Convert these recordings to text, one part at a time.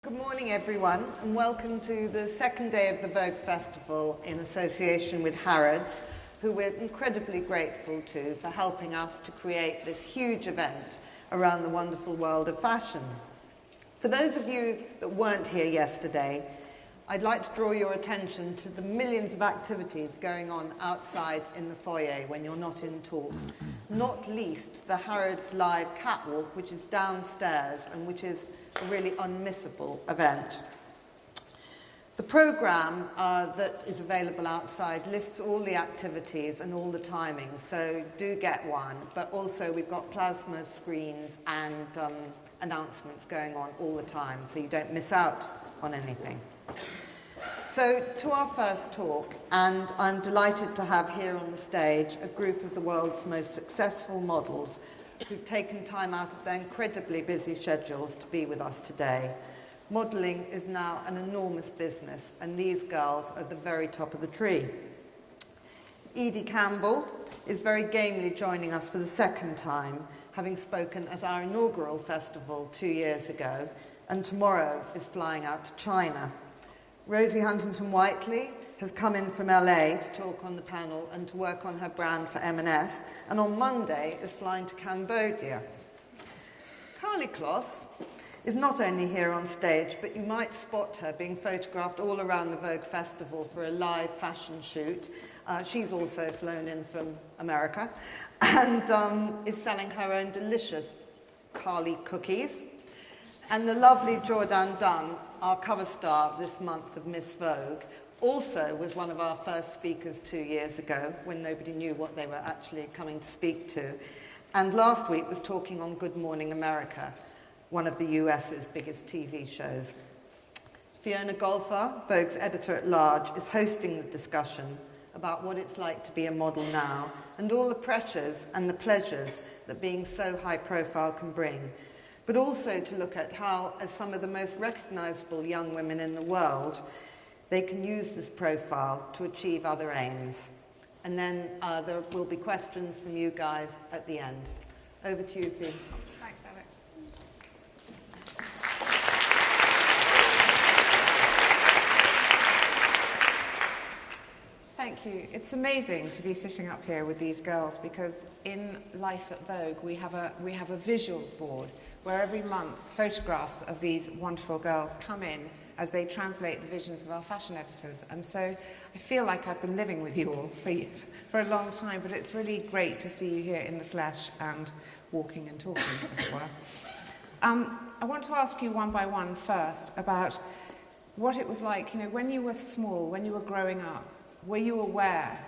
Good morning, everyone, and welcome to the second day of the Vogue Festival in association with Harrods, who we're incredibly grateful to for helping us to create this huge event around the wonderful world of fashion. For those of you that weren't here yesterday, I'd like to draw your attention to the millions of activities going on outside in the foyer when you're not in talks, not least the Harrods Live Catwalk, which is downstairs and which is a really unmissable event. The programme that is available outside lists all the activities and all the timings, so do get one, but also we've got plasma screens and announcements going on all the time, so you don't miss out on anything. So to our first talk, and I'm delighted to have here on the stage a group of the world's most successful models who've taken time out of their incredibly busy schedules to be with us today. Modelling is now an enormous business, and these girls are at the very top of the tree. Edie Campbell is very gamely joining us for the second time, having spoken at our inaugural festival 2 years ago, and tomorrow is flying out to China. Rosie Huntington-Whiteley has come in from LA to talk on the panel and to work on her brand for M&S, and on Monday is flying to Cambodia. Karlie Kloss is not only here on stage, but you might spot her being photographed all around the Vogue Festival for a live fashion shoot. She's also flown in from America and is selling her own delicious Karlie cookies. And the lovely Jourdan Dunn, our cover star this month of Miss Vogue, also was one of our first speakers 2 years ago when nobody knew what they were actually coming to speak to. And last week was talking on Good Morning America, one of the US's biggest TV shows. Fiona Golfer, Vogue's editor-at-large, is hosting the discussion about what it's like to be a model now and all the pressures and the pleasures that being so high-profile can bring, but also to look at how, as some of the most recognisable young women in the world, they can use this profile to achieve other aims. And then there will be questions from you guys at the end. Over to you, Fee. Thanks, Alex. Thank you. It's amazing to be sitting up here with these girls because in Life at Vogue we have a visuals board where every month photographs of these wonderful girls come in as they translate the visions of our fashion editors. And so I feel like I've been living with you all for a long time, but it's really great to see you here in the flesh and walking and talking, as it were. I want to ask you one by one first about what it was like, when you were small, when you were growing up, were you aware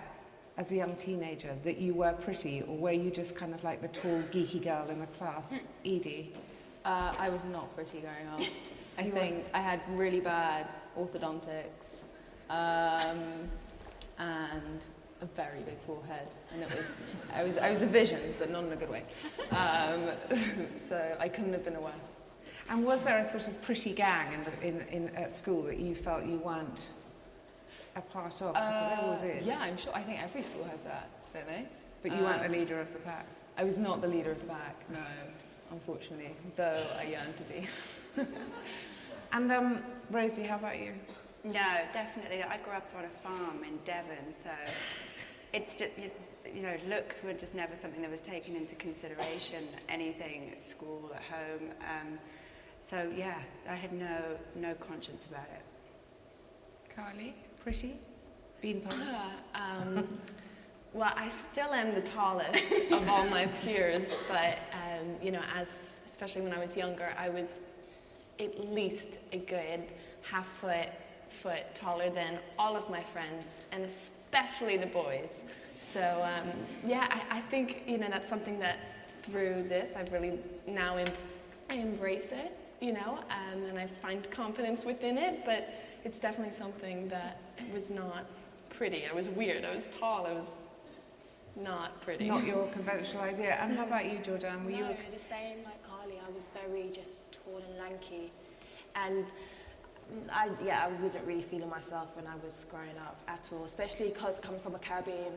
as a young teenager that you were pretty, or were you just kind of like the tall, geeky girl in the class? Edie? I was not pretty growing up. I think I had really bad orthodontics and a very big forehead, and I was a vision, but not in a good way. So I couldn't have been aware. And was there a sort of pretty gang at school that you felt you weren't a part of? Because there always is. Yeah, I'm sure. I think every school has that, don't they? But you weren't the leader of the pack. I was not the leader of the pack, no, unfortunately, though I yearned to be. And Rosie, how about you? No, definitely. I grew up on a farm in Devon, so it's just, looks were just never something that was taken into consideration, anything at school, at home. So yeah, I had no conscience about it. Karlie, pretty? Beanpole? Well, I still am the tallest of all my peers, but especially when I was younger, I was at least a good half foot taller than all of my friends, and especially the boys. So I think that's something that through this I've really now I embrace it, and I find confidence within it. But it's definitely something that was not pretty. I was weird. I was tall. I was not pretty. Not your conventional idea. And how about you, Jourdan? Were you the same like Karlie. I was very just tall and lanky, and I wasn't really feeling myself when I was growing up at all, especially because coming from a Caribbean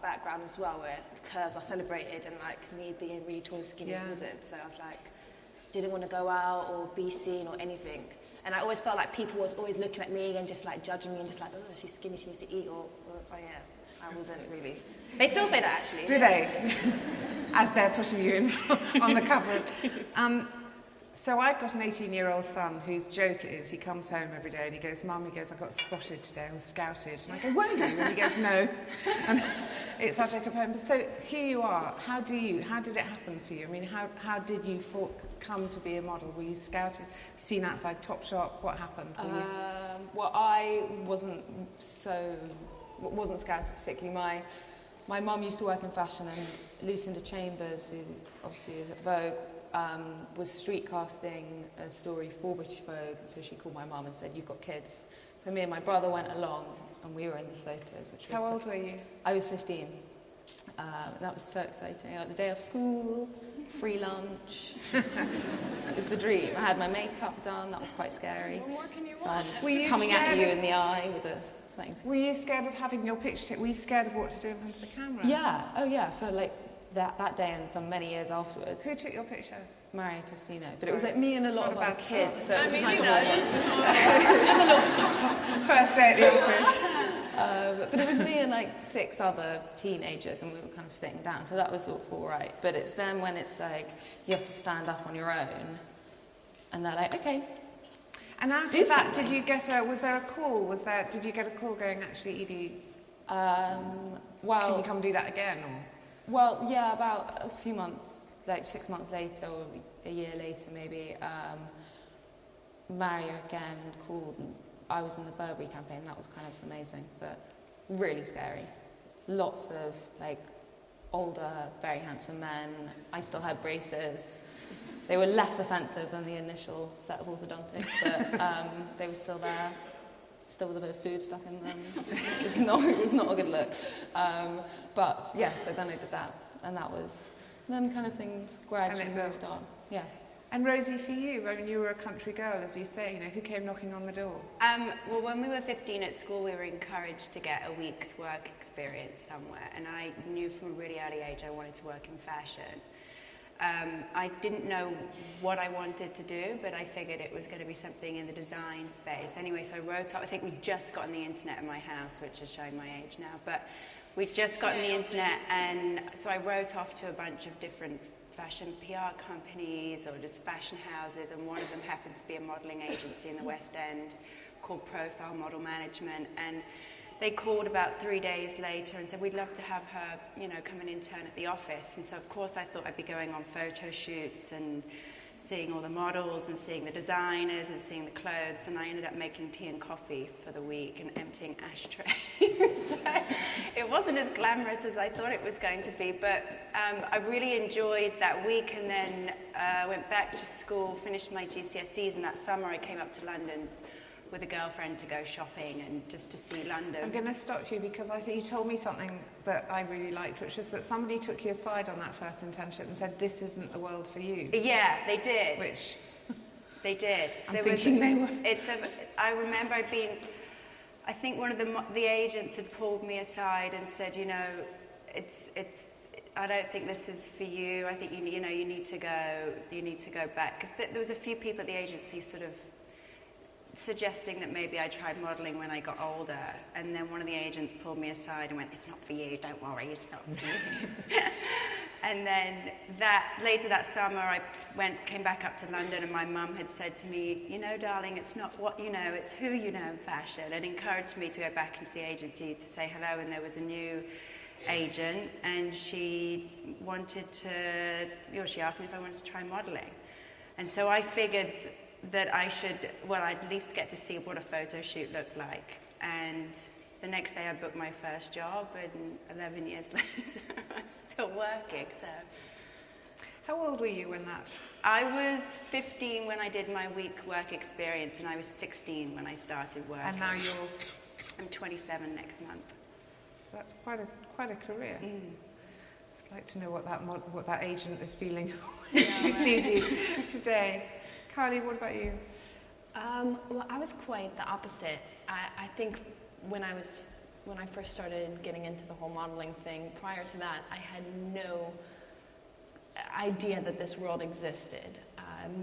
background as well, where curves are celebrated, and like me being really tall and skinny wasn't. So I was like, didn't want to go out or be seen or anything. And I always felt like people was always looking at me and just like judging me and just like, oh, she's skinny, she needs to eat, or oh yeah, I wasn't really. They still say that actually. Do they? As they're putting you in on the cover. So I've got an 18-year-old son whose joke is he comes home every day and he goes, Mum, he goes, I got spotted today, I was scouted. And I go, were you? And he goes, no. And it's our joke at home. But so here you are. How did it happen for you? I mean, how did you come to be a model? Were you scouted? Seen outside Topshop? What happened for you? Well, I wasn't scouted particularly. My mum used to work in fashion, and Lucinda Chambers, who obviously is at Vogue, was street casting a story for British Vogue, and so she called my mum and said, you've got kids. So me and my brother went along, and we were in the photos. How old were you? I was 15. That was so exciting. The day of school, free lunch. It was the dream. I had my makeup done. That was quite scary. What more can you So want? coming at you in the eye with something. Were you scared of having your picture taken? Were you scared of what to do in front of the camera? Yeah. Oh, yeah. For like that day and for many years afterwards. Who took your picture? Mario Testino. But it was like me and a lot of other kids. So it was kind of Just a little First day at the office. but it was me and like 6 other teenagers, and we were kind of sitting down. So that was sort of all right. But it's then when it's like you have to stand up on your own, and they're like, okay. And after that, did you get was there a call? Did you get a call going, actually, Edie, can you come do that again? Or? Well, yeah, about a few months, like 6 months later, or a year later maybe, Mario again called. I was in the Burberry campaign. That was kind of amazing, but really scary. Lots of like older, very handsome men. I still had braces. They were less offensive than the initial set of orthodontics, but they were still there, still with a bit of food stuck in them. It was not a good look. But yeah, so then I did that, and then kind of things gradually moved on. Yeah. And Rosie, for you, I mean, you were a country girl, as you say, who came knocking on the door? Well, when we were 15 at school, we were encouraged to get a week's work experience somewhere, and I knew from a really early age I wanted to work in fashion. I didn't know what I wanted to do, but I figured it was going to be something in the design space. Anyway, so I wrote off, I think we'd just gotten the internet in my house, which is showing my age now, but we'd just gotten the internet, and so I wrote off to a bunch of different fashion PR companies or just fashion houses, and one of them happened to be a modelling agency in the West End called Profile Model Management, and they called about 3 days later and said, we'd love to have her, come and intern at the office. And so, of course, I thought I'd be going on photo shoots and seeing all the models and seeing the designers and seeing the clothes. And I ended up making tea and coffee for the week and emptying ashtrays. So it wasn't as glamorous as I thought it was going to be. But I really enjoyed that week, and then went back to school, finished my GCSEs, and that summer I came up to London with a girlfriend to go shopping and just to see London. I'm going to stop you because I think you told me something that I really liked, which is that somebody took you aside on that first internship and said, this isn't the world for you. Yeah, they did. Which? They did. I remember I think one of the agents had pulled me aside and said, I don't think this is for you. I think you need to go back. Because there was a few people at the agency sort of suggesting that maybe I tried modelling when I got older, and then one of the agents pulled me aside and went, it's not for you, don't worry, it's not for you. And then later that summer I came back up to London, and my mum had said to me, darling, it's not what you know, it's who you know in fashion, and encouraged me to go back into the agency to say hello. And there was a new agent, and she asked me if I wanted to try modelling. And so I figured that I should, at least get to see what a photo shoot looked like. And the next day I booked my first job, and 11 years later I'm still working, so. How old were you when that? I was 15 when I did my week work experience, and I was 16 when I started working. And now I'm 27 next month. That's quite a career. I'd like to know what that agent is feeling when she sees you today. Karlie, what about you? Well, I was quite the opposite. I think when I first started getting into the whole modeling thing, prior to that, I had no idea that this world existed.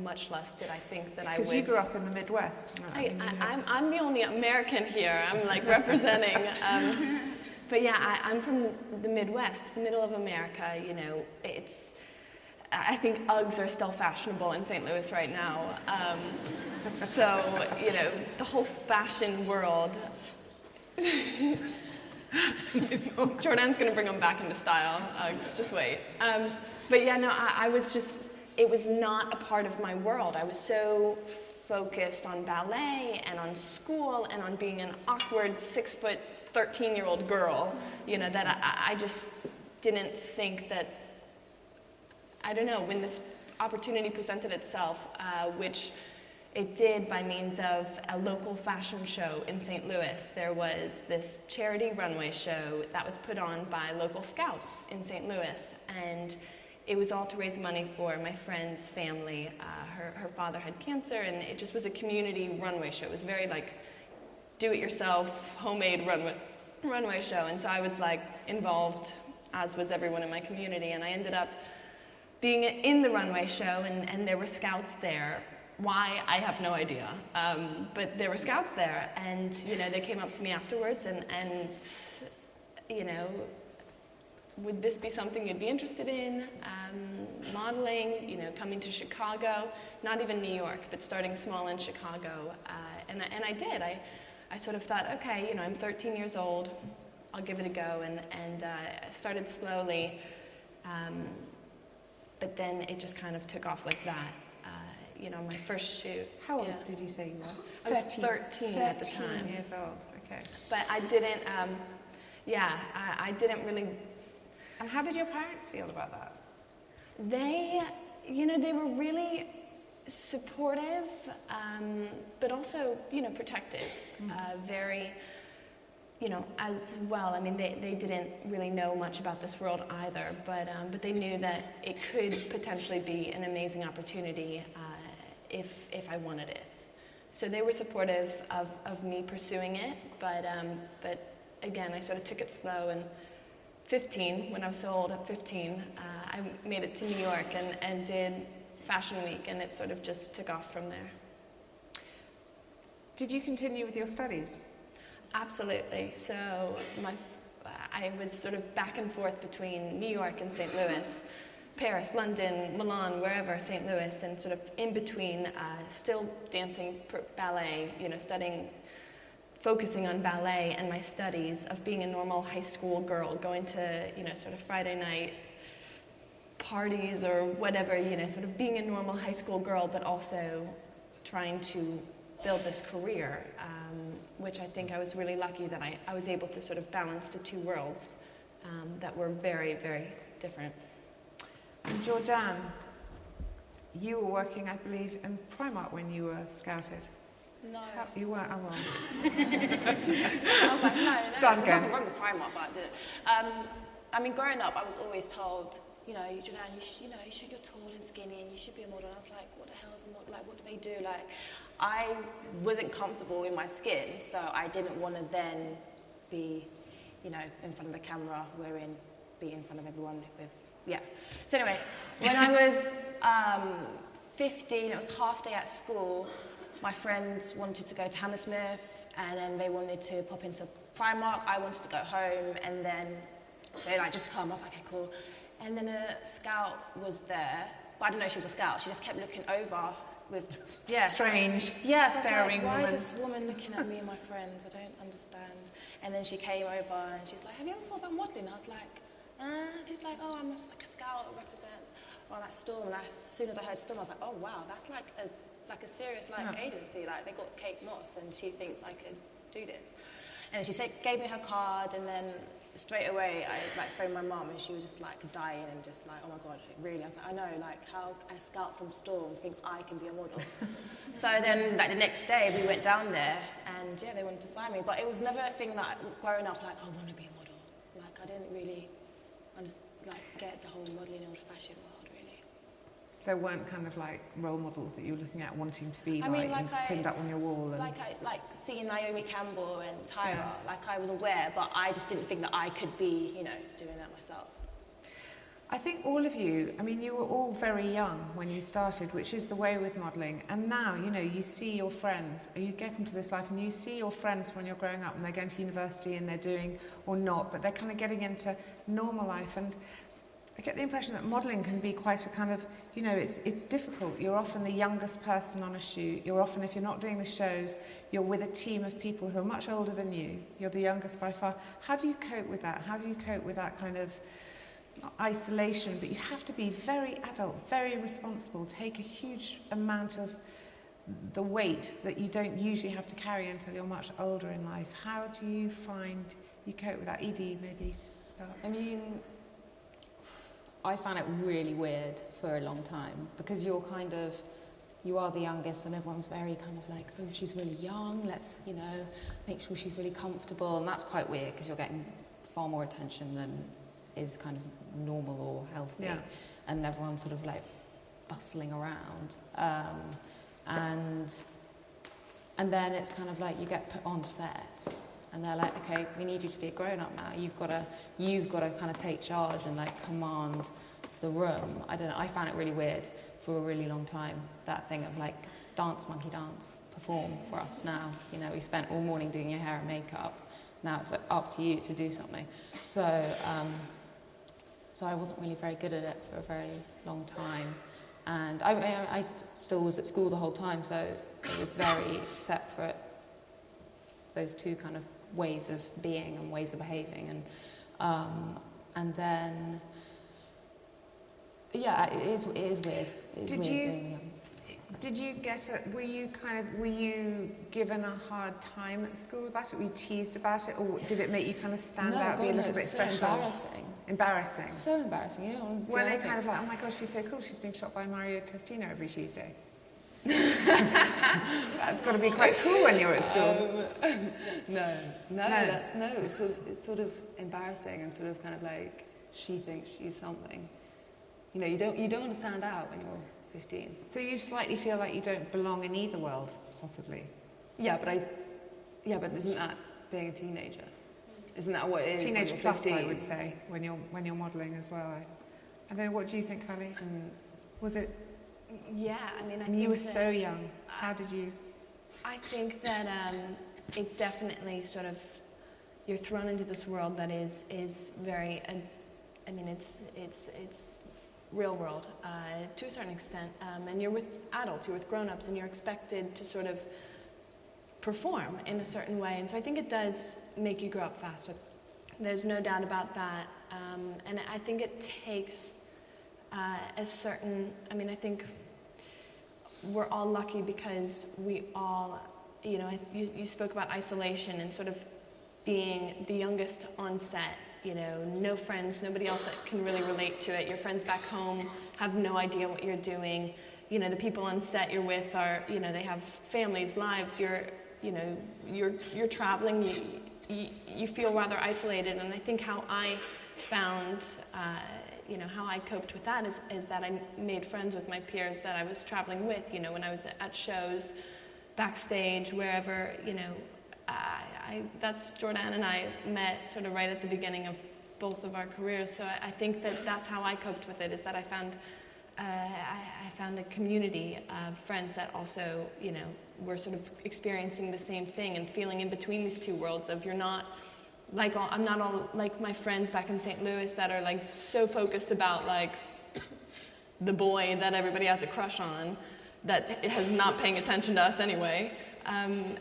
much less did I think that I would. Because you grew up in the Midwest. I'm the only American here. I'm like representing. But yeah, I'm from the Midwest, the middle of America. You know, I think Uggs are still fashionable in St. Louis right now. So, you know, the whole fashion world. Jourdan's going to bring them back into style. Just wait. But yeah, no, I was just, it was not a part of my world. I was so focused on ballet and on school and on being an awkward 6', 13-year-old girl, you know, that I just didn't think that, I don't know, when this opportunity presented itself, which it did by means of a local fashion show in St. Louis. There was this charity runway show that was put on by local scouts in St. Louis, and it was all to raise money for my friend's family. Her father had cancer, and it just was a community runway show. It was very like do-it-yourself, homemade runway show, and so I was like involved, as was everyone in my community, and I ended up being in the runway show, and there were scouts there. Why, I have no idea, but there were scouts there, and you know, they came up to me afterwards and you know, would this be something you'd be interested in? Modeling, you know, coming to Chicago, not even New York, but starting small in Chicago, and I did. I sort of thought, okay, you know, I'm 13 years old, I'll give it a go, and I started slowly, but then it just kind of took off like that. You know, my first shoot. How old did you say you were? I was 13 at the time. 13 years old, okay. But I didn't, I didn't really. And how did your parents feel about that? They, you know, they were really supportive, but also, you know, protective. Very, you know, as well. I mean, they didn't really know much about this world either, but they knew that it could potentially be an amazing opportunity if I wanted it. So they were supportive of me pursuing it, but again, I sort of took it slow, and 15, when I was so old at 15, I made it to New York and did Fashion Week, and it sort of just took off from there. Did you continue with your studies? Absolutely. So I was sort of back and forth between New York and St. Louis, Paris, London, Milan, wherever, St. Louis, and sort of in between, still dancing ballet, you know, studying, focusing on ballet and my studies of being a normal high school girl, going to, you know, sort of Friday night parties or whatever, you know, sort of being a normal high school girl, but also trying to build this career, which I think I was really lucky that I was able to sort of balance the two worlds that were very, very different. And Jourdan, you were working, I believe, in Primark when you were scouted. No. You weren't, oh well. I was like, no, Start there's again. nothing wrong with Primark, but I didn't. I mean, growing up, I was always told, you know, Jourdan, you're tall and skinny and you should be a model. And I was like, what the hell is a model? Like, what do they do? Like, I wasn't comfortable in my skin, so I didn't want to then be, you know, in front of the camera, be in front of everyone with, yeah. So anyway, when I was 15, it was half day at school. My friends wanted to go to Hammersmith, and then they wanted to pop into Primark. I wanted to go home, and then they like just come. I was like, okay, cool. And then a scout was there, but I didn't know she was a scout. She just kept looking over with, yeah. Strange, yeah, so staring like, why woman. is this woman looking at me and my friends? I don't understand. And then she came over and she's like, have you ever thought about modelling? I was like, she's like, oh, I'm like a scout, I represent on that Storm. And as soon as I heard Storm, I was like, oh wow, that's like a serious agency. Like they got Kate Moss, and she thinks I could do this. And she gave me her card, and then straight away I like phoned my mum, and she was just like dying and just like, oh my god, really? I was like, I know, like how a scout from Storm thinks I can be a model. So then like the next day we went down there, and yeah, they wanted to sign me, but it was never a thing that growing up like I want to be a model. Like I didn't really get the whole modelling old fashioned world really. There weren't kind of like role models that you were looking at wanting to be I mean, like pinned up on your wall. And like seeing Naomi Campbell and Tyra, like I was aware, but I just didn't think that I could be, you know, doing that myself. I think all of you, I mean, you were all very young when you started, which is the way with modelling. And now, you know, you see your friends, you get into this life and you see your friends when you're growing up and they're going to university and they're doing, or not, but they're kind of getting into normal life. And I get the impression that modelling can be quite a kind of, you know, it's difficult. You're often the youngest person on a shoot. You're often, if you're not doing the shows, you're with a team of people who are much older than you. You're the youngest by far. How do you cope with that? How do you cope with that kind of isolation? But you have to be very adult, very responsible, take a huge amount of the weight that you don't usually have to carry until you're much older in life. How do you find you cope with that? Edie, maybe start. I mean, I found it really weird for a long time because you are the youngest and everyone's very kind of like, oh, she's really young, let's, you know, make sure she's really comfortable. And that's quite weird because you're getting far more attention than is kind of normal or healthy. Yeah. And everyone's sort of like bustling around. And then it's kind of like you get put on set and they're like, okay, we need you to be a grown-up now. You've got to kind of take charge and like command the room. I don't know, I found it really weird for a really long time, that thing of like dance, monkey dance, perform for us now. You know, we spent all morning doing your hair and makeup. Now it's like up to you to do something. So I wasn't really very good at it for a very long time. And I still was at school the whole time, so it was very separate, those two kind of ways of being and ways of behaving. And then, yeah, it is weird. It is weird being young. Did you were you given a hard time at school about it? Were you teased about it? Or did it make you kind of stand out, be a little bit special? Embarrassing. Embarrassing? So embarrassing, you know. When they kind of like, oh my gosh, she's so cool, she's being shot by Mario Testino every Tuesday. That's got to be quite cool when you're at school. No, it's sort of embarrassing and sort of kind of like, she thinks she's something. You know, you don't want to stand out when you're 15. So you slightly feel like you don't belong in either world, possibly? Yeah, but isn't that being a teenager? Isn't that what it is? Teenage when you're plus, 15? I would say, when you're modelling as well. I don't know, what do you think, Karlie? Was it? Yeah, I mean, You were so young. How did you? I think that it definitely sort of, you're thrown into this world that is very, I mean, it's real world to a certain extent, and you're with adults, you're with grown-ups, and you're expected to sort of perform in a certain way, and so I think it does make you grow up faster. There's no doubt about that, and I think it takes a certain, I mean, I think we're all lucky because we all, you know, you spoke about isolation and sort of being the youngest on set. You know, no friends, nobody else that can really relate to it. Your friends back home have no idea what you're doing. You know, the people on set you're with are, you know, they have families, lives. You're traveling. You feel rather isolated. And I think how I found, how I coped with that is that I made friends with my peers that I was traveling with. You know, when I was at shows, backstage, wherever. You know. That's Jourdan and I met sort of right at the beginning of both of our careers. So I think that's how I coped with it, is that I found a community of friends that also, you know, were sort of experiencing the same thing and feeling in between these two worlds of I'm not all like my friends back in St. Louis that are like so focused about like the boy that everybody has a crush on that is not paying attention to us anyway. And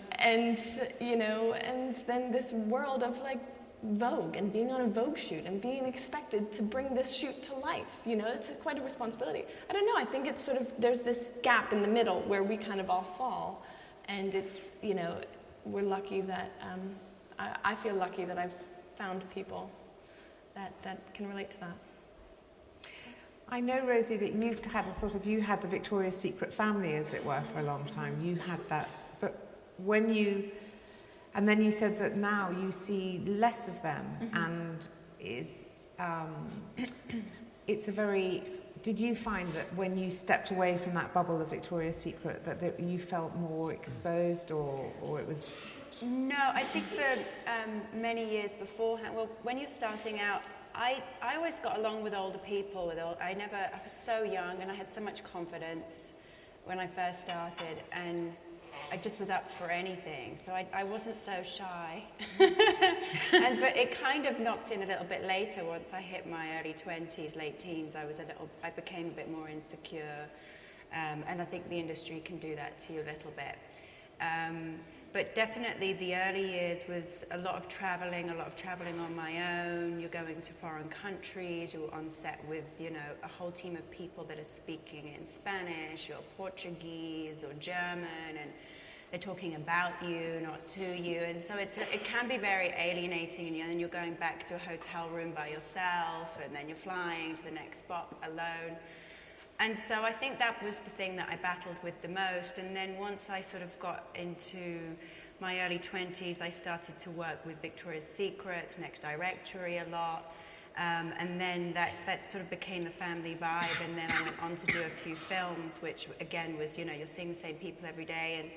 then this world of like Vogue and being on a Vogue shoot and being expected to bring this shoot to life, you know, it's quite a responsibility. I don't know, I think it's sort of, there's this gap in the middle where we kind of all fall, and it's, you know, we're lucky that, I feel lucky that I've found people that can relate to that. I know, Rosie, that you had the Victoria's Secret family, as it were, for a long time. You had that, but and then you said that now you see less of them, and it's a very, did you find that when you stepped away from that bubble of Victoria's Secret that you felt more exposed, or it was? No, I think for many years beforehand, well, when you're starting out I always got along with older people. I was so young and I had so much confidence when I first started, and I just was up for anything. So I wasn't so shy. But it kind of knocked in a little bit later. Once I hit my early 20s, late teens, I became a bit more insecure. And I think the industry can do that to you a little bit. But definitely the early years was a lot of traveling on my own. You're going to foreign countries, you're on set with, a whole team of people that are speaking in Spanish or Portuguese or German, and they're talking about you, not to you. And so it can be very alienating, and then you're going back to a hotel room by yourself, and then you're flying to the next spot alone. And so I think that was the thing that I battled with the most. And then once I sort of got into my early 20s, I started to work with Victoria's Secret, Next Directory a lot. And then that sort of became the family vibe. And then I went on to do a few films, which again was, you're seeing the same people every day.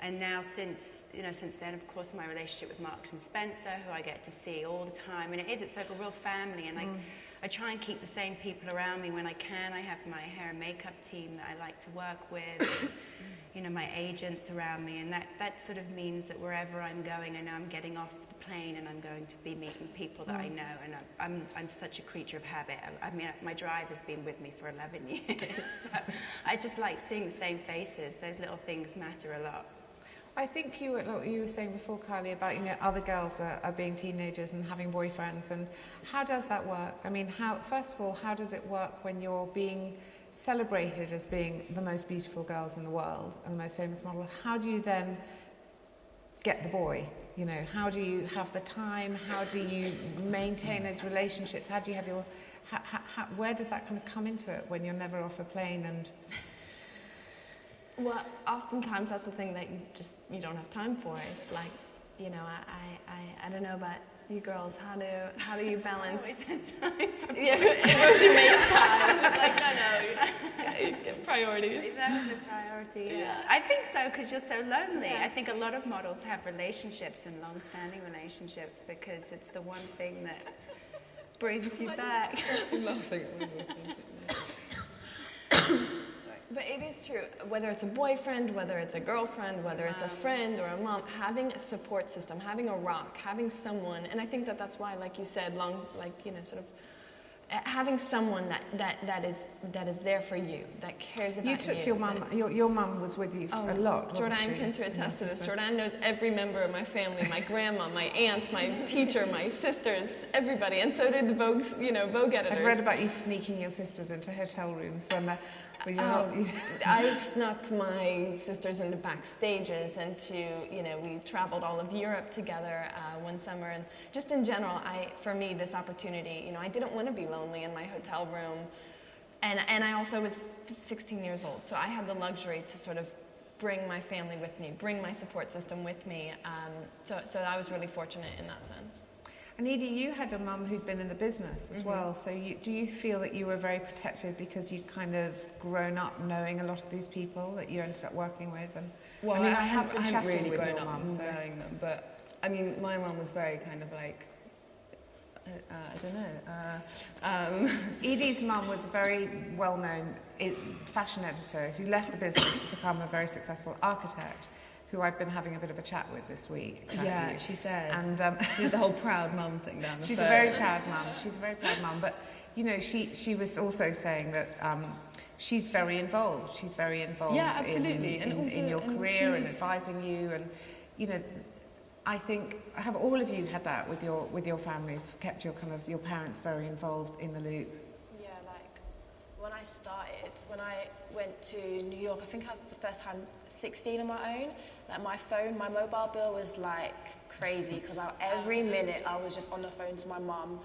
And now since then, of course, my relationship with Marks and Spencer, who I get to see all the time. And it's like a real family. And I try and keep the same people around me when I can. I have my hair and makeup team that I like to work with, my agents around me, and that sort of means that wherever I'm going, I know I'm getting off the plane and I'm going to be meeting people that I know, and I'm such a creature of habit. I mean, my drive has been with me for 11 years, so I just like seeing the same faces. Those little things matter a lot. I think you were saying before, Karlie, about other girls are being teenagers and having boyfriends, and how does that work? I mean, first of all, how does it work when you're being celebrated as being the most beautiful girls in the world and the most famous model? How do you then get the boy? How do you have the time? How do you maintain those relationships? How do you have your? Where does that kind of come into it when you're never off a plane and? Well, oftentimes that's the thing that you don't have time for. It's like, I don't know about you girls. How do you balance? Always had time for Rosie makes time. She's like, no, priorities. That was a priority. Yeah. I think so, because you're so lonely. Yeah. I think a lot of models have relationships and long-standing relationships because it's the one thing that brings you back. Nothing. But it is true, whether it's a boyfriend, whether it's a girlfriend, whether it's a friend or a mom, having a support system, having a rock, having someone, and I think that's why, like you said, having someone that is there for you, that cares about you. You took your mum, your mum was with you a lot, wasn't she? Jourdan can attest to this. Jourdan knows every member of my family, my grandma, my aunt, my teacher, my sisters, everybody, and so did the Vogue, Vogue editors. I've read about you sneaking your sisters into hotel rooms when I snuck my sisters into backstages, and we traveled all of Europe together one summer, and just in general, for me, this opportunity, I didn't want to be lonely in my hotel room, and I also was 16 years old, so I had the luxury to sort of bring my family with me, bring my support system with me, so I was really fortunate in that sense. And Edie, you had a mum who'd been in the business as well, so do you feel that you were very protected because you'd kind of grown up knowing a lot of these people that you ended up working with? And well, I haven't really grown up mum, knowing them, but I mean, my mum was very kind of like, I don't know. Edie's mum was a very well-known fashion editor who left the business to become a very successful architect, who I've been having a bit of a chat with this week. Yeah, she said. And she did the whole proud mum thing down the She's phone. a very proud mum. She's a very proud mum. But, she was also saying that she's very involved. She's very involved in your career and advising you. And, I think, have all of you had that with your families, kept your parents very involved in the loop? Yeah, when I went to New York, I think I was the first time 16 on my own. My mobile bill was crazy because every minute I was just on the phone to my mum,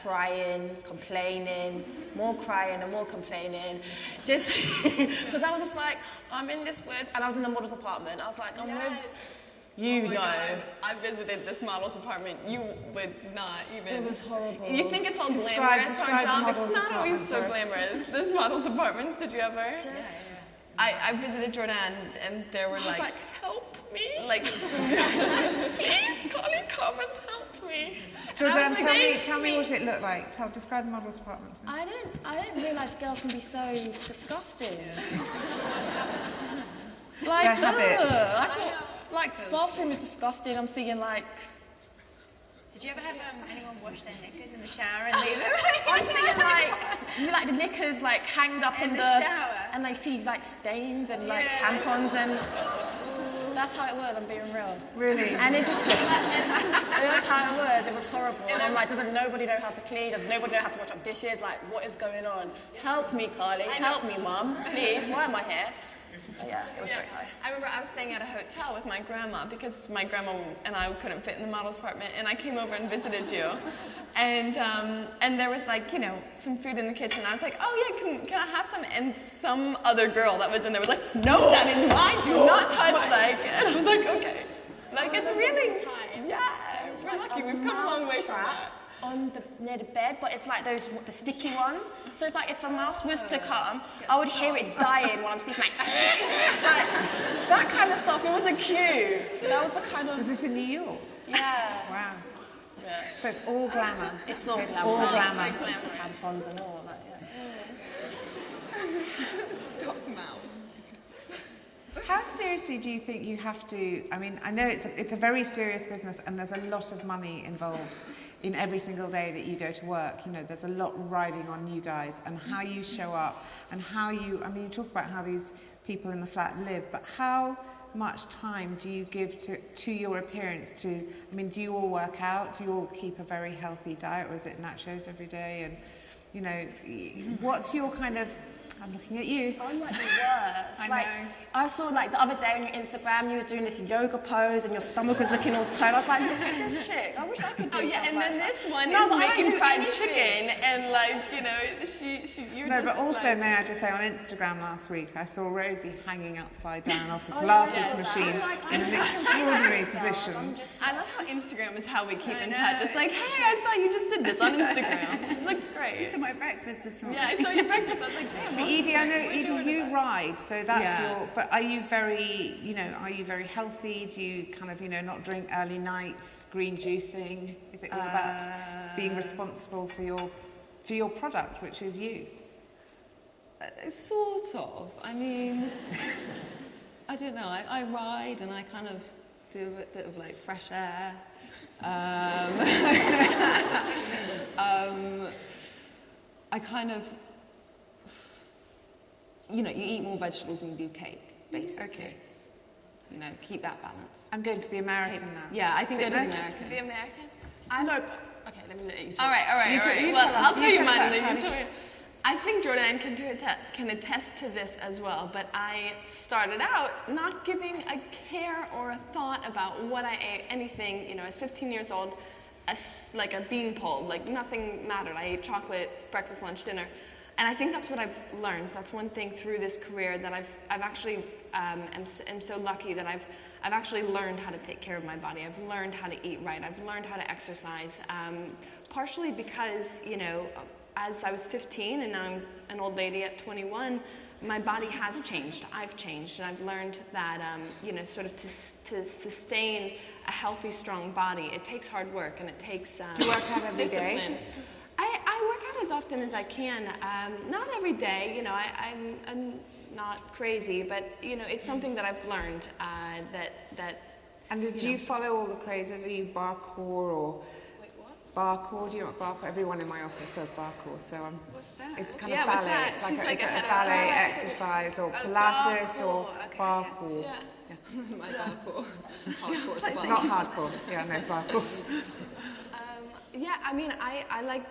crying, complaining, more crying and more complaining, just because I was just I'm in this weird, and I was in a model's apartment. I was I'm with, I visited this model's apartment. You would not even. It was horrible. You think it's all glamorous, our job? It's not always so glamorous. This model's apartments. Did you ever? I visited Jourdan, and there were help me! Please, Karlie, come and help me. Jourdan, tell me what it looked like. Describe the model's apartment. I didn't realise girls can be so disgusting. Like, Their habits. I thought, like, bathroom is disgusting. I'm seeing, like... Did you ever have anyone wash their knickers in the shower and leave them? I'm seeing, like, the knickers, like, hanged up In on the shower? And I see, like, stains and, like, tampons and... That's how it was, I'm being real. Really? And it just... that's how it was. It was horrible. And I'm like, doesn't nobody know how to clean? Does nobody know how to wash up dishes? Like, what is going on? Help me, Karlie. Help me, Mum. Please, why am I here? So, yeah, it was very high. I remember I was staying at a hotel with my grandma because my grandma and I couldn't fit in the model's apartment, and I came over and visited you. And there was, like, you know, some food in the kitchen. I was like, oh yeah, can I have some? And some other girl that was in there was like, no, that is mine. Do not touch. Like, and I was like, okay. Like, it's really we're lucky. We've come a long way from that. Near the bed, but it's like the sticky ones. So if a mouse was to come, I would hear it dying while I'm sleeping, like that kind of stuff. It wasn't cute. That was the kind of. Was this in New York? Yeah. Wow. Yeah. So it's all glamour. It's all glamour. All glamour. Like tampons and all that. Yeah. Stop mouse. How seriously do you think you have to? I mean, I know it's a very serious business, and there's a lot of money involved in every single day that you go to work. You know, there's a lot riding on you guys, and how you show up, and how you. I mean, you talk about how these people in the flat live, but how much time do you give to your appearance? I mean, do you all work out? Do you all keep a very healthy diet, or is it nachos every day? And you know, what's your kind of? I'm looking at you. I'm like the worst. I like, know. I saw like the other day on your Instagram, you was doing this yoga pose and your stomach was looking all toned. I was like, look at this chick. I wish I could do Oh yeah, stuff and like then that. this one No, is but I don't making do fried anything. chicken, and like, you know, you're No, just but also, like, may I just say, on Instagram last week, I saw Rosie hanging upside down off a Oh, Pilates yeah, machine I'm like, in an extraordinary position. I love how Instagram is how we keep in touch. It's like, hey, I saw you just did this on Instagram. It looks great. This is my breakfast this morning. Yeah, I saw your breakfast. I was like, damn. But Edie, I know, what are you Edie, doing you with ride, so that's Yeah. your, but are you very, you know, are you very healthy? Do you kind of, you know, not drink early nights, green juicing? Is it all about being responsible for your product, which is you? Sort of. I mean, I don't know. I ride and I kind of do a bit of like fresh air. I kind of, you know, you eat more vegetables than you do cake, basically. Okay. You know, keep that balance. I'm going to the American now. Yeah, I think go to the Fitness? American. The American? No, okay, let me let you talk. All right. You Well, tell us, I'll tell you tell mine, us, and then you honey. tell me. I think Jourdan can attest to this as well, but I started out not giving a care or a thought about what I ate, anything. You know, I was 15 years old, like a beanpole, like nothing mattered. I ate chocolate, breakfast, lunch, dinner. And I think that's what I've learned. That's one thing through this career that I've actually am so lucky that I've actually learned how to take care of my body. I've learned how to eat right. I've learned how to exercise. Partially because, you know, as I was 15 and now I'm an old lady at 21, my body has changed. I've changed, and I've learned that, you know, sort of to sustain a healthy, strong body, it takes hard work and it takes You work out every day? discipline. I work out as often as I can. Not every day, you know. I'm not crazy, but you know, it's something that I've learned that. And do you follow all the crazes? Are you parkour or? Wait, what? Parkour? Do you know what parkour? Everyone in my office does parkour, so What's that? it's kind Yeah, of what's ballet. that? It's like She's a, like it's a a head of- ballet Oh, exercise or oh, Pilates or parkour, okay. parkour. Yeah. My hardcore. Hardcore at the bar. Not hardcore. Yeah, no parkour. Yeah, I mean, I like,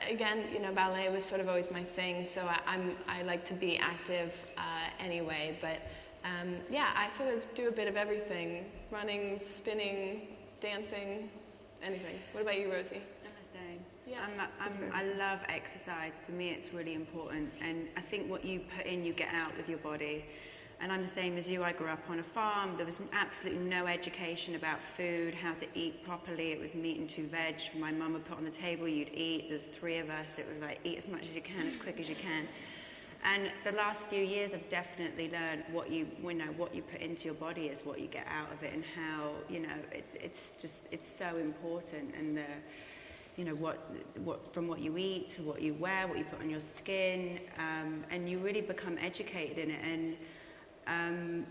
again, you know, ballet was sort of always my thing, so I like to be active anyway, but yeah, I sort of do a bit of everything, running, spinning, dancing, anything. What about you, Rosie? I'm the same. Yeah. I love exercise. For me, it's really important. And I think what you put in, you get out with your body. And I'm the same as you. I grew up on a farm. There was absolutely no education about food, how to eat properly. It was meat and 2 veg. My mum would put on the table, you'd eat. There's 3 of us. It was like, eat as much as you can, as quick as you can. And the last few years, I've definitely learned what you put into your body is what you get out of it, and how, it's so important. And what from what you eat to what you wear, what you put on your skin, and you really become educated in it. And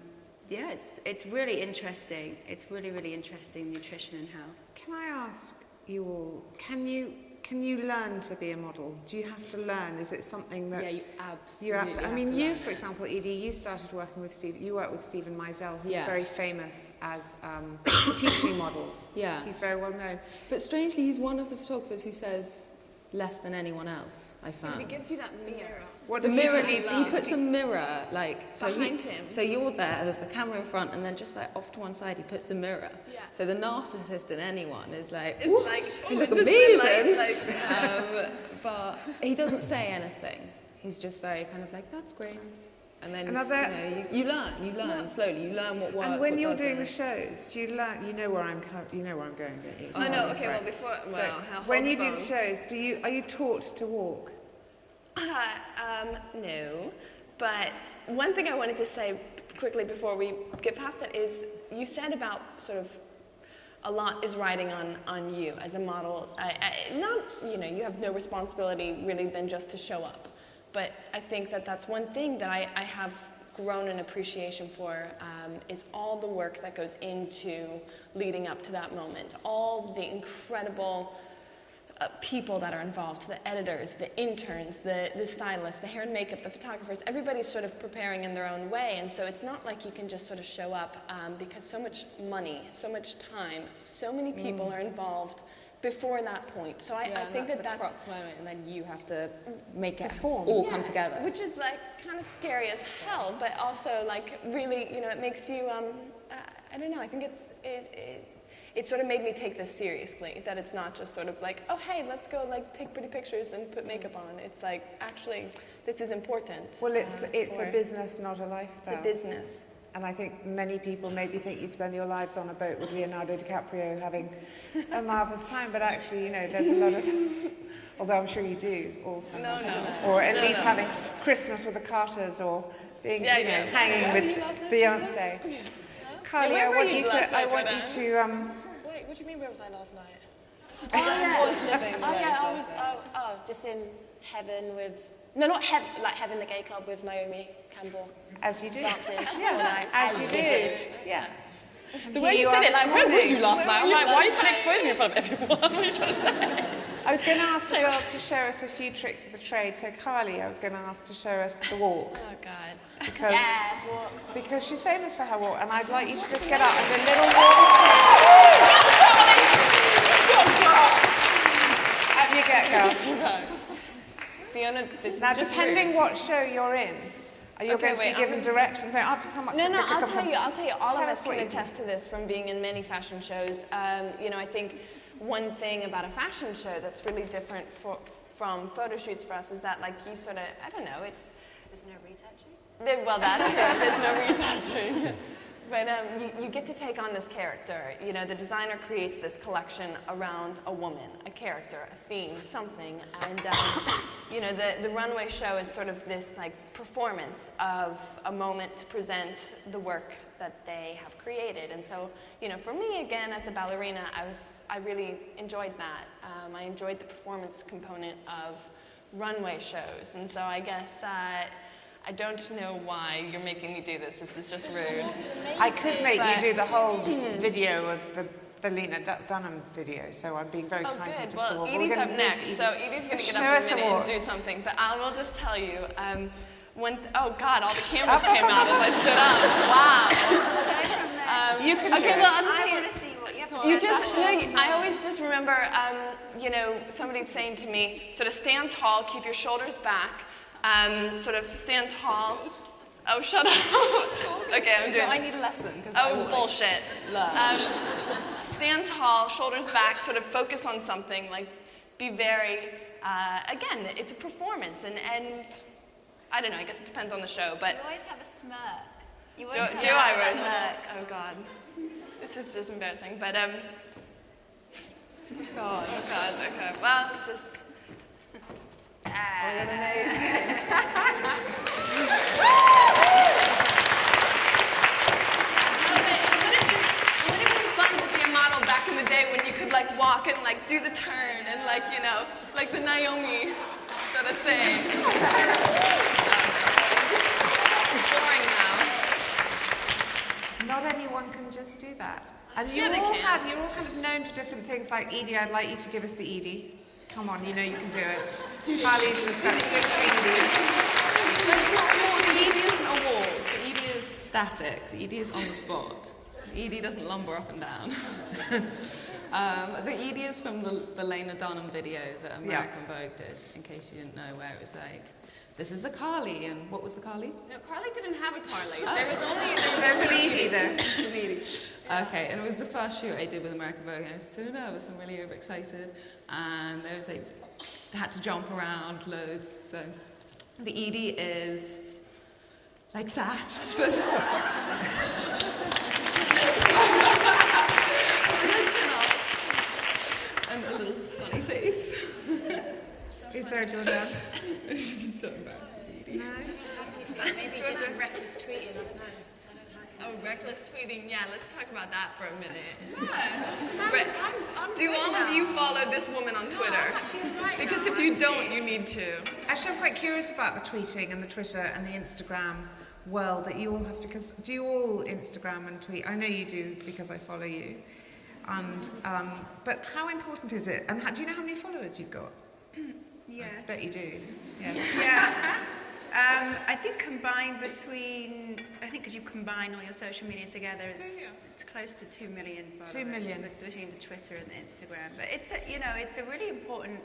it's really interesting. It's really, really interesting, nutrition and health. Can I ask you all, can you learn to be a model? Do you have to learn? Is it something that... Yeah, you absolutely have I mean, to you, learn for it. example, Edie, you started working with Steve. You work with Stephen Meisel, who's Yeah. very famous as teaching models. Yeah. He's very well known. But strangely, he's one of the photographers who says less than anyone else, I found. He gives you that mirror. What The does mirror, he do? he puts a mirror, Behind him. So you're there's the camera in front, and then just off to one side, he puts a mirror. Yeah. So the narcissist in anyone is like, It's "Ooh, like, you oh, look is this amazing." light? But he doesn't say anything. He's just very kind of like, "That's great." And then you learn slowly. You learn what works. And when what you're doesn't. doing the shows, do you learn? You know where I'm going, don't you? I know. Okay. Right. Well, before So when you do the shows, are you taught to walk? No, but one thing I wanted to say quickly before we get past it is you said about sort of a lot is riding on you as a model. You have no responsibility really than just to show up. But I think that's one thing that I have grown an appreciation for is all the work that goes into leading up to that moment. All the incredible people that are involved, the editors, the interns, the stylists, the hair and makeup, the photographers, everybody's sort of preparing in their own way. And so it's not like you can just sort of show up because so much money, so much time, so many people are involved before that point. So I think that's the crux moment, and then you have to make it Perform. all come together. Which is like kind of scary as hell, but also like really, it makes you, I don't know, I think it sort of made me take this seriously, that it's not just sort of like, oh hey, let's go like take pretty pictures and put makeup on. It's like, actually, this is important. Well, it's a business, not a lifestyle. It's a business. And I think many people maybe think you spend your lives on a boat with Leonardo DiCaprio having a marvellous time, but actually, there's a lot of, although I'm sure you do, all the time. Or at least having Christmas with the Carters, or being, hanging with Beyonce. Karlie, where I were want you you last to, I night, want Jourdan? you to, Wait, what do you mean, where was I last night? I was living. I was just in heaven with, no, not heaven, like Heaven the Gay Club with Naomi Campbell. as you do. Dancing. As you do. Yeah. The way you said it, like, where was you last night? I'm like, why are you trying to expose me in front of everyone? What are you trying to say? I was going to ask the girls to show us a few tricks of the trade. So Karlie, I was going to ask to show us the walk. Oh God. Because, Yes, walk. because she's famous for her walk, and I'd like you to just get up and do a little walk. Up you get, girl. Fiona, this is Now, just depending rude. what show you're in, are you Okay, going to wait, be given I'm gonna- directions? Come on, No, I'll come tell on. you. All Tell of us us what can you do. attest to this from being in many fashion shows. I think one thing about a fashion show that's really different from photo shoots for us is that, like, you sort of, I don't know, There's no retouching? well, that's true. There's no retouching. But you get to take on this character. The designer creates this collection around a woman, a character, a theme, something. And, the runway show is sort of this, like, performance of a moment to present the work that they have created. And so, for me, again, as a ballerina, I really enjoyed that. I enjoyed the performance component of runway shows. And so I guess I don't know why you're making me do this. This is just rude. I could make you do the whole video of the Lena Dunham video, so I'm being very Oh, kind. good. Just Well, we're Edie's gonna up move next, to Edie. so Edie's going to get Show up us in a a minute walk. and do something. But I will just tell you, oh God, all the cameras came out as I stood up. Wow. You can Okay, do well, it. I'll just I say want to see what you have You just, I always just remember, somebody saying to me, sort of stand tall, keep your shoulders back, sort of stand tall. Oh, shut up. Okay, I'm doing No, I need a lesson. Oh, bullshit. Stand tall, shoulders back, sort of focus on something, like be very, again, it's a performance, and I don't know, I guess it depends on the show, but You always have a smirk. You do always have I a really? smirk. Oh God, this is just embarrassing, but God. oh God, okay, well, just, Oh, you're amazing. It would have been fun to be a model back in the day when you could like walk and like do the turn and like, you know, like the Naomi sort of thing. It's boring now. Not anyone can just do that. And Yeah, they can. you're all kind of known for different things. Like Edie, I'd like you to give us the Edie. Come on, you know you can do it. Karlie's just done it. Give us the Edie. It's not more, the Edie isn't a walk. The Edie is static. The Edie is on the spot. The Edie doesn't lumber up and down. The Edie is from the Lena Dunham video that American Vogue did, in case you didn't know, where it was like, this is the Karlie, and what was the Karlie? No, Karlie didn't have a Karlie. Oh. There was only There's an Edie there. Just the Edie. Okay, and it was the first shoot I did with American Vogue, and I was so nervous and really overexcited, and there was like, I had to jump around loads, so the Edie is like that, but and a little funny face. Is there a Jourdan? This is so embarrassing, Edie. No? Maybe just reckless tweeting, I don't know. Oh, reckless tweeting. Yeah, let's talk about that for a minute. I'm Do all of you follow this woman on Twitter? Because if you don't, you need to. Actually, I'm quite curious about the tweeting and the Twitter and the Instagram world that you all have, because do you all Instagram and tweet? I know you do because I follow you. And but how important is it? And do you know how many followers you've got? Yes. I bet you do. Yeah. Yeah. I think combined between, because you combine all your social media together, it's close to 2 million followers. 2 million. Between the Twitter and the Instagram. But it's a really important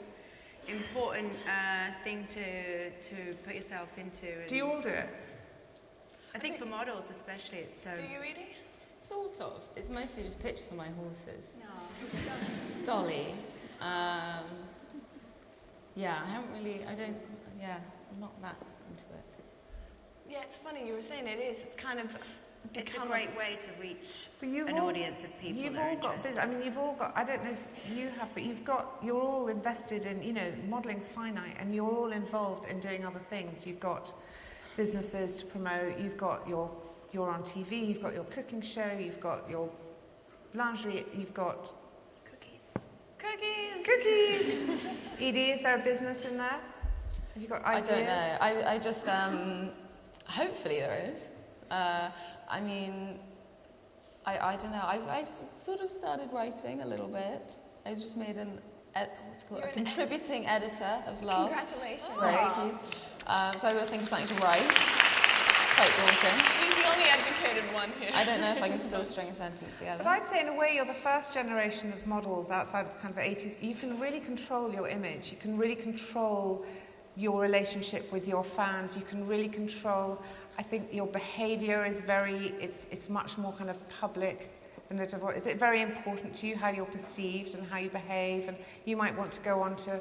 thing to put yourself into. And Do you all do it? I think for models especially, it's so. Do you, Edie? Sort of. It's mostly just pictures of my horses. No. Dolly. Yeah, I'm not that into it. Yeah, it's funny. You were saying it is. It's kind of It's a become great way to reach But you've an all- audience of people You've that are all got interested. business. I mean, you've all got. I don't know if you have, but you're all invested in. Modelling's finite, and you're all involved in doing other things. You've got businesses to promote. You're on TV. You've got your cooking show. You've got your lingerie. You've got cookies. Edie, is there a business in there? Have you got ideas? I don't know. I just, hopefully there is. I don't know. I've sort of started writing a little bit. I just made a contributing editor of Love. Congratulations. Thank you. So I've got to think of something to write. Quite daunting. He's the only educated one here. I don't know if I can still string a sentence together. But I'd say in a way you're the first generation of models outside of kind of the 80s. You can really control your image. You can really control your relationship with your fans. You can really control, I think your behaviour is it's much more kind of public than it ever. Is it very important to you how you're perceived and how you behave? And you might want to go on to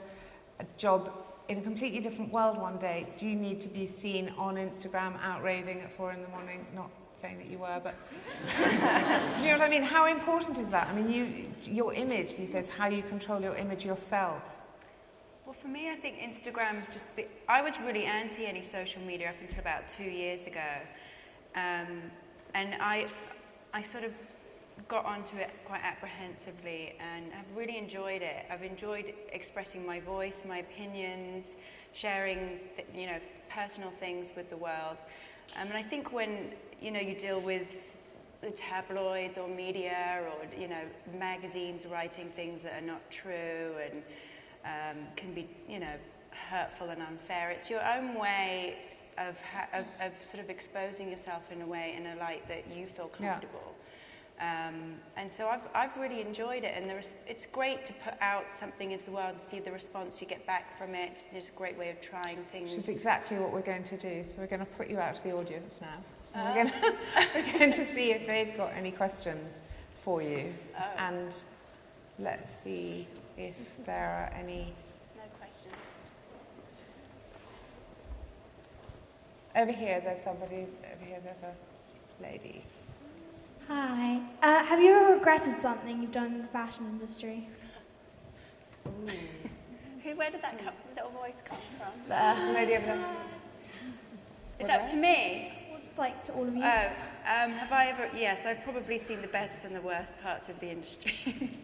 a job in a completely different world one day. Do you need to be seen on Instagram out raving at 4 a.m? Not saying that you were, but you know what I mean? How important is that? I mean, your image these days, how you control your image yourselves. Well, for me, I think Instagram's I was really anti any social media up until about 2 years ago. And I sort of got onto it quite apprehensively and have really enjoyed it. I've enjoyed expressing my voice, my opinions, sharing, personal things with the world. And I think when, you deal with the tabloids or media or, magazines writing things that are not true and can be, hurtful and unfair, it's your own way of sort of exposing yourself in a light that you feel comfortable. Yeah. And so I've really enjoyed it, and it's great to put out something into the world and see the response you get back from it. It's a great way of trying things. Which is exactly what we're going to do. So we're going to put you out to the audience now. And we're going to see if they've got any questions for you. And let's see if there are any. No questions. Over here, there's somebody. Over here, there's a lady. Hi. Have you ever regretted something you've done in the fashion industry? Who Where did that little voice come from? Lady over there. Is that to me? What's like to all of you? Have I ever? Yes, I've probably seen the best and the worst parts of the industry.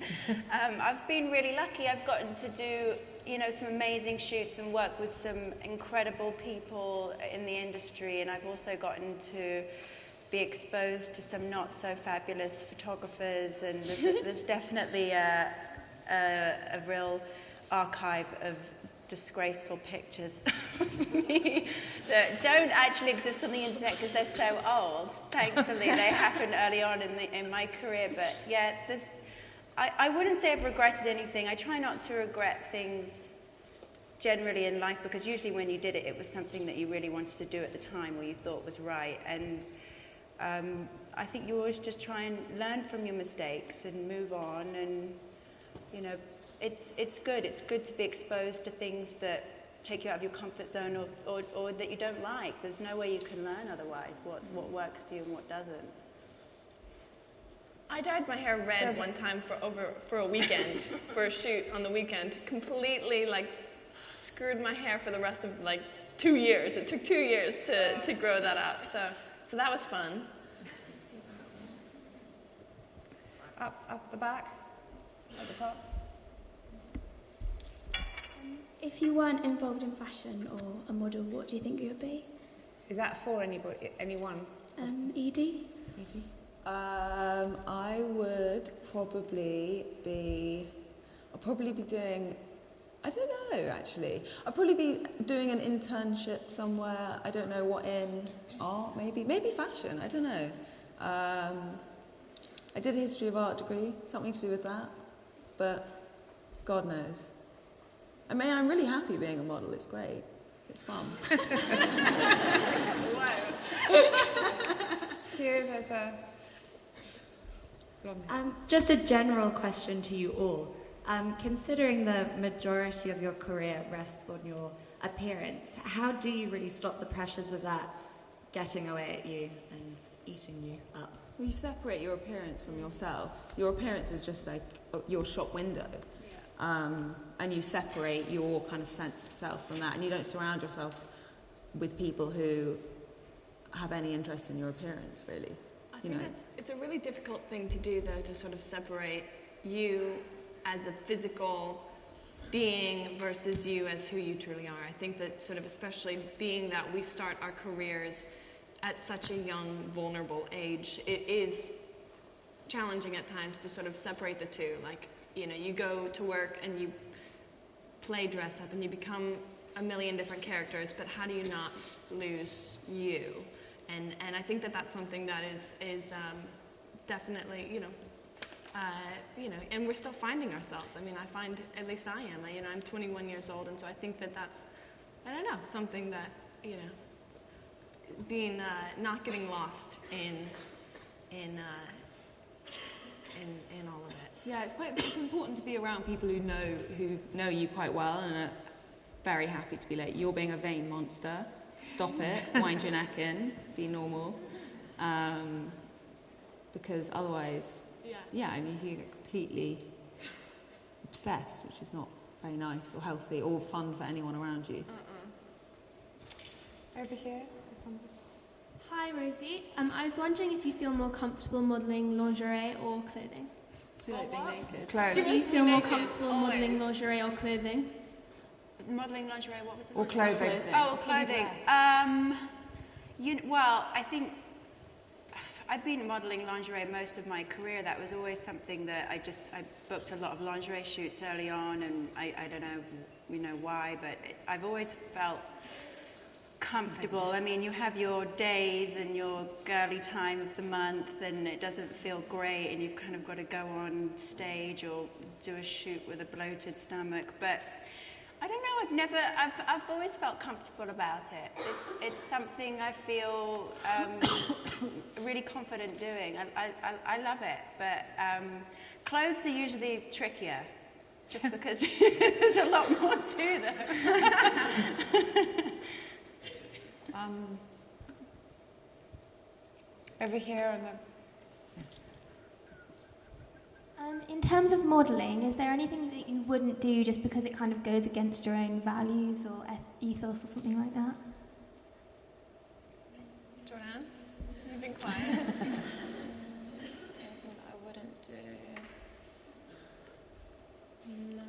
I've been really lucky. I've gotten to do, some amazing shoots and work with some incredible people in the industry, and I've also gotten to be exposed to some not so fabulous photographers, and there's definitely a real archive of disgraceful pictures of me that don't actually exist on the internet because they're so old. Thankfully, they happened early on in my career. But yeah, I wouldn't say I've regretted anything. I try not to regret things generally in life, because usually when you did it, it was something that you really wanted to do at the time or you thought was right. And I think you always just try and learn from your mistakes and move on, and it's good. It's good to be exposed to things that take you out of your comfort zone or that you don't like. There's no way you can learn otherwise what works for you and what doesn't. I dyed my hair red one time for a weekend, for a shoot on the weekend. Completely screwed my hair for the rest of 2 years. It took 2 years to grow that out. So that was fun. Up the back, at the top. If you weren't involved in fashion or a model, what do you think you would be? Is that for anyone? Edie? I would probably be doing, I don't know actually. I'd probably be doing an internship somewhere, I don't know what, in art maybe fashion, I don't know. I did a history of art degree, something to do with that, but God knows. I mean, I'm really happy being a model, it's great, it's fun. Here, there's a... Just a general question to you all. Considering the majority of your career rests on your appearance, how do you really stop the pressures of that getting away at you and eating you up? Well, you separate your appearance from yourself. Your appearance is just like your shop window. And you separate your kind of sense of self from that, and you don't surround yourself with people who have any interest in your appearance, really. I think it's a really difficult thing to do, though, to sort of separate you as a physical being versus you as who you truly are. I think that sort of, especially being that we start our careers at such a young, vulnerable age, it is challenging at times to sort of separate the two. You go to work and you play dress up and you become a million different characters, but how do you not lose you? And I think that that's something that is definitely, and we're still finding ourselves. I mean, I find, at least I am, I'm 21 years old, and so I think that that's, I don't know, something that, being, not getting lost in all of it. Yeah, it's important to be around people who know you quite well and are very happy to be late. You're being a vain monster. Stop it. Wind your neck in. Be normal. Because otherwise, you get completely obsessed, which is not very nice or healthy or fun for anyone around you. Over here. Hi, Rosie. I was wondering if you feel more comfortable modelling lingerie or clothing. Do you like being naked? Do you feel more comfortable modelling lingerie or clothing? Modelling lingerie, what was the Or clothing. Oh, clothing. Well, I think I've been modelling lingerie most of my career. That was always something that I booked a lot of lingerie shoots early on, and I don't know, why, but I've always felt comfortable. I mean, you have your days and your girly time of the month, and it doesn't feel great, and you've kind of got to go on stage or do a shoot with a bloated stomach. But I don't know. I've always felt comfortable about it. It's something I feel really confident doing. I love it. But clothes are usually trickier, just because there's a lot more to them. Over here on In terms of modelling, is there anything that you wouldn't do just because it kind of goes against your own values or ethos or something like that? Jourdan, you've been quiet. Anything that I wouldn't do? No.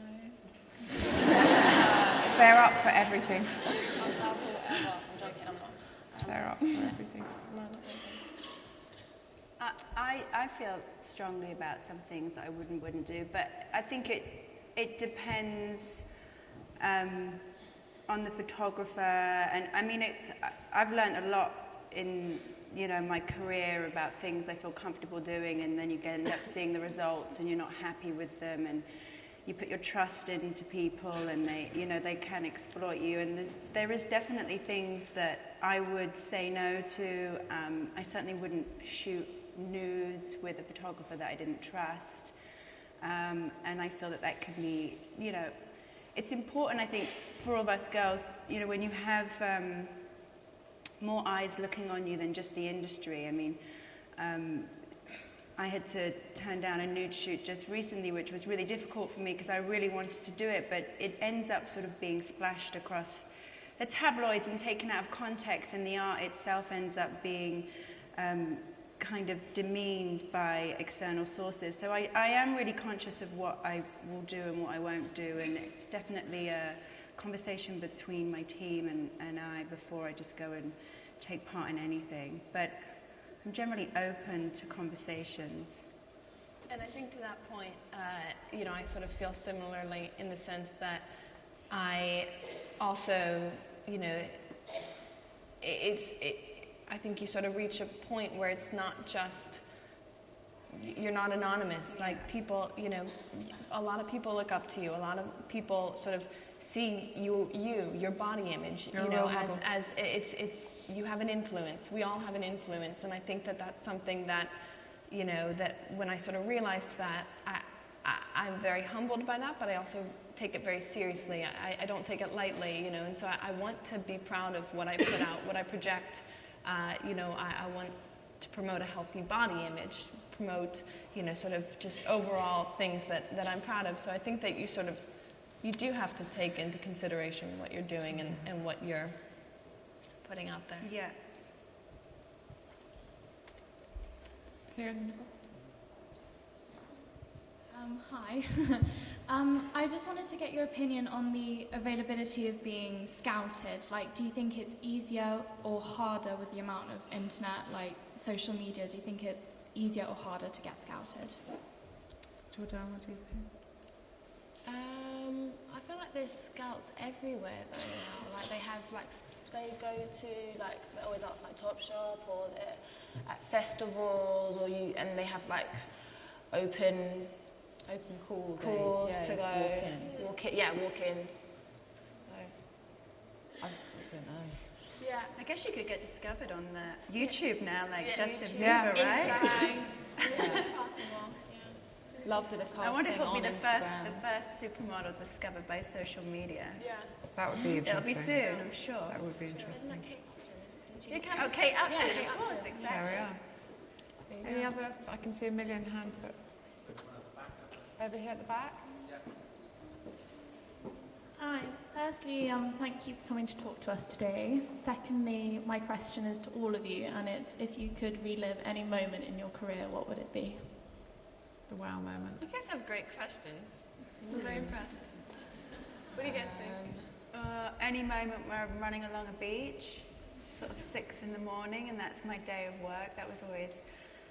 They're up for everything. I'm down for whatever. I'm joking, I'm not. They're up for everything. No, not joking. I feel strongly about some things that I wouldn't do, but I think it depends on the photographer, and I mean I've learned a lot in my career about things I feel comfortable doing, and then you end up seeing the results and you're not happy with them, and you put your trust into people and they can exploit you, and there is definitely things that I would say no to. I certainly wouldn't shoot nudes with a photographer that I didn't trust, and I feel that could be, it's important, I think, for all of us girls, when you have more eyes looking on you than just the industry. I mean, I had to turn down a nude shoot just recently, which was really difficult for me because I really wanted to do it, but it ends up sort of being splashed across the tabloids and taken out of context, and the art itself ends up being kind of demeaned by external sources. So I am really conscious of what I will do and what I won't do, and it's definitely a conversation between my team and I before I just go and take part in anything. But I'm generally open to conversations. And I think to that point, I sort of feel similarly in the sense that I also, I think you sort of reach a point where it's not just, you're not anonymous. Like people, a lot of people look up to you. A lot of people sort of see your body image, as it's you have an influence. We all have an influence, and I think that that's something that, that when I sort of realized that, I'm very humbled by that, but I also take it very seriously. I don't take it lightly, and so I want to be proud of what I put out, what I project. I want to promote a healthy body image, promote, sort of just overall things that I'm proud of. So I think that you do have to take into consideration what you're doing and what you're putting out there. Yeah. Here. Hi. I just wanted to get your opinion on the availability of being scouted. Like, do you think it's easier or harder with the amount of internet, like social media? Do you think it's easier or harder to get scouted? Jourdan, what do you think? I feel like there's scouts everywhere though now. Like they go to they're always outside Topshop, or they're at festivals, and they have open calls to go walk-ins. So I don't know. yeah, I guess you could get discovered on the YouTube now, Justin YouTube, Bieber, right? Instagram. It's possible. Loved it a casting I wonder if he'll be on the Instagram. first supermodel discovered by social media. Yeah. That would be interesting. It'll be soon, I'm sure. That would be Isn't interesting. that Kate Upton? Oh, Kate Upton, Yeah, of course, Upton. exactly. There we are. Any other? I can see a million hands, but over here at the back. Hi. Firstly, thank you for coming to talk to us today. Secondly, my question is to all of you, and it's if you could relive any moment in your career, what would it be? The wow moment. You guys have great questions. I'm very impressed. What do you guys think? Any moment where I'm running along a beach, sort of 6 in the morning, and that's my day of work. That was always,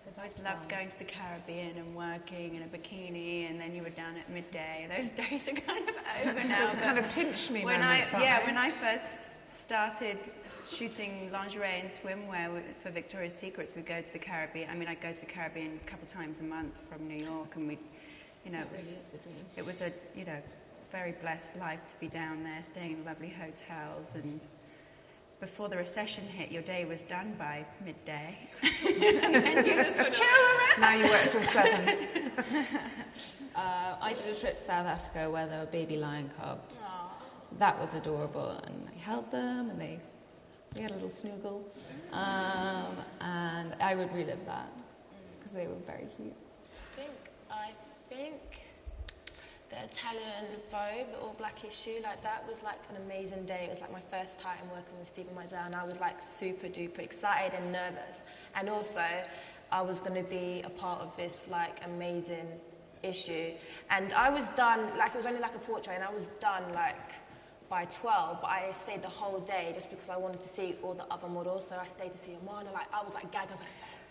I always loved going to the Caribbean and working in a bikini, and then you were down at midday. Those days are kind of over now. It's kind of pinch me when moments, when I first started shooting lingerie and swimwear for Victoria's Secrets, we'd go to the Caribbean. I mean, I'd go to the Caribbean a couple times a month from New York, and it was a very blessed life to be down there, staying in lovely hotels. And before the recession hit, your day was done by midday, and you just chill around. Now you work till 7. I did a trip to South Africa where there were baby lion cubs. Aww. That was adorable, and I held them, and we had a little snuggle, and I would relive that because they were very cute. I think I think the Italian Vogue, the all black issue, like that was like an amazing day. It was like my first time working with Stephen Meisel, and I was like super duper excited and nervous. And also, I was going to be a part of this like amazing issue. And I was done, like it was only like a portrait, and I was done like by 12, but I stayed the whole day just because I wanted to see all the other models. So I stayed to see Amana, like I was like gagged, I was like,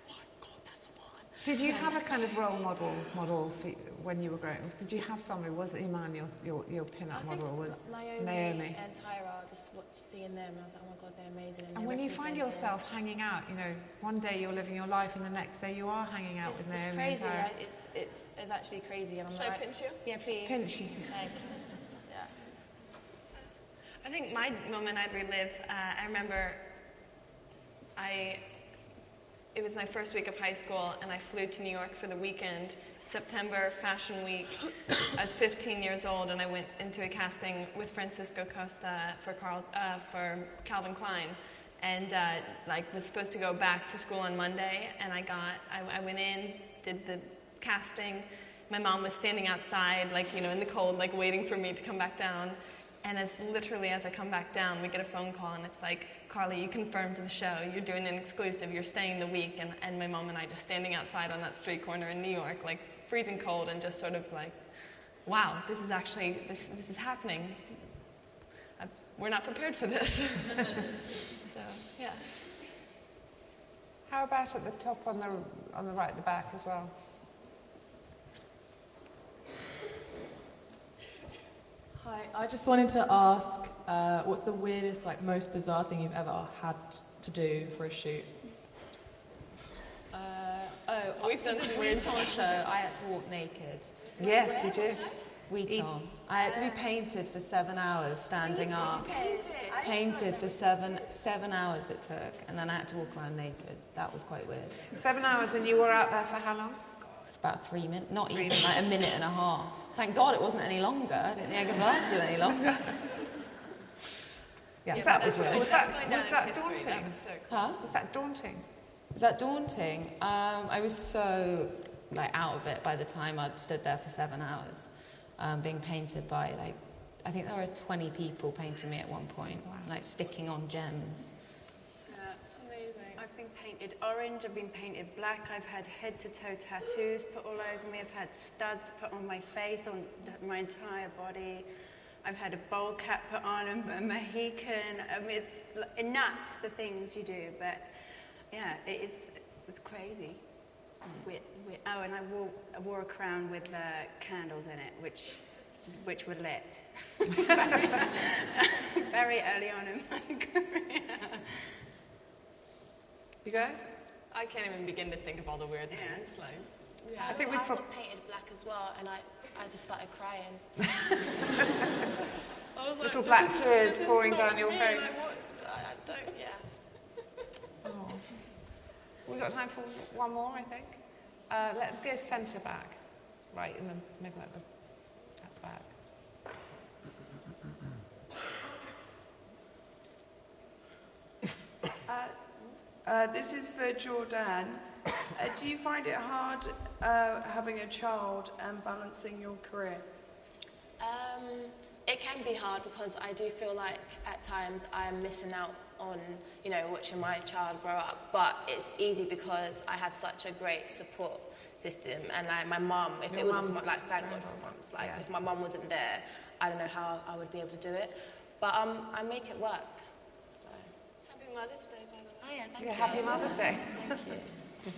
oh my God, that's Amana. Did you have a kind of role model for, when you were growing up? Did you have somebody? Was it Iman, your pin-up model? Was Naomi and Tyra, just seeing them, and I was like, oh my God, they're amazing. And when you find yourself hanging out, you know, one day you're living your life, and the next day you are hanging out with Naomi. It's crazy. And Tyra. It's actually crazy. And I'm Should I like, pinch you? Yeah, please. Pinch you. Thanks. Yeah. I think my moment I'd relive, I remember it was my first week of high school, and I flew to New York for the weekend, September Fashion Week. I was 15 years old, and I went into a casting with Francisco Costa for Calvin Klein, and like was supposed to go back to school on Monday, and I went in, did the casting. My mom was standing outside, like, you know, in the cold, like waiting for me to come back down. And as I come back down, we get a phone call, and it's like, Karlie, you confirmed to the show, you're doing an exclusive, you're staying the week. And my mom and I just standing outside on that street corner in New York, like freezing cold, and just sort of like, wow, this is actually, this is happening. We're not prepared for this. So, yeah. How about at the top on the right at the back as well? Hi, I just wanted to ask, what's the weirdest, like most bizarre thing you've ever had to do for a shoot? We've done the Vuitton show. I had to walk naked. Yes, you did. Vuitton. I had to be painted for 7 hours, standing up. Painted for seven hours it took, and then I had to walk around naked. That was quite weird. 7 hours, and you were out there for how long? It's about 3 minutes, not even like a minute and a half. Thank God it wasn't any longer. I didn't think I could last it any longer. Yeah, that was weird. Was that daunting? That was so cool. Huh? Was that daunting? Was that daunting? I was so like out of it by the time I'd stood there for 7 hours, being painted by like, I think there were 20 people painting me at one point, like sticking on gems. Amazing. I've been painted orange, I've been painted black, I've had head-to-toe tattoos put all over me, I've had studs put on my face, on my entire body. I've had a bowl cap put on, a Mohican. I mean, it's nuts, the things you do, but yeah, it's crazy. Oh, and I wore a crown with candles in it, which were lit. Very early on in my career. You guys? I can't even begin to think of all the weird things. Like, yeah, I think I got painted black as well, and I just started crying. I was little black tears pouring down your face. Like, what? I don't, yeah. Oh. We've got time for one more, I think. Let's go centre back, right in the middle of that's back. This is for Jourdan. Do you find it hard having a child and balancing your career? It can be hard because I do feel like at times I am missing out on, you know, watching my child grow up. But it's easy because I have such a great support system, and like my mum, if it wasn't for my, like, thank God for mums, like if my mum wasn't there, I don't know how I would be able to do it. But I make it work. So Happy Mother's Day, by the way. Oh yeah, thank Yeah, you. Happy Mother's Day. Thank you.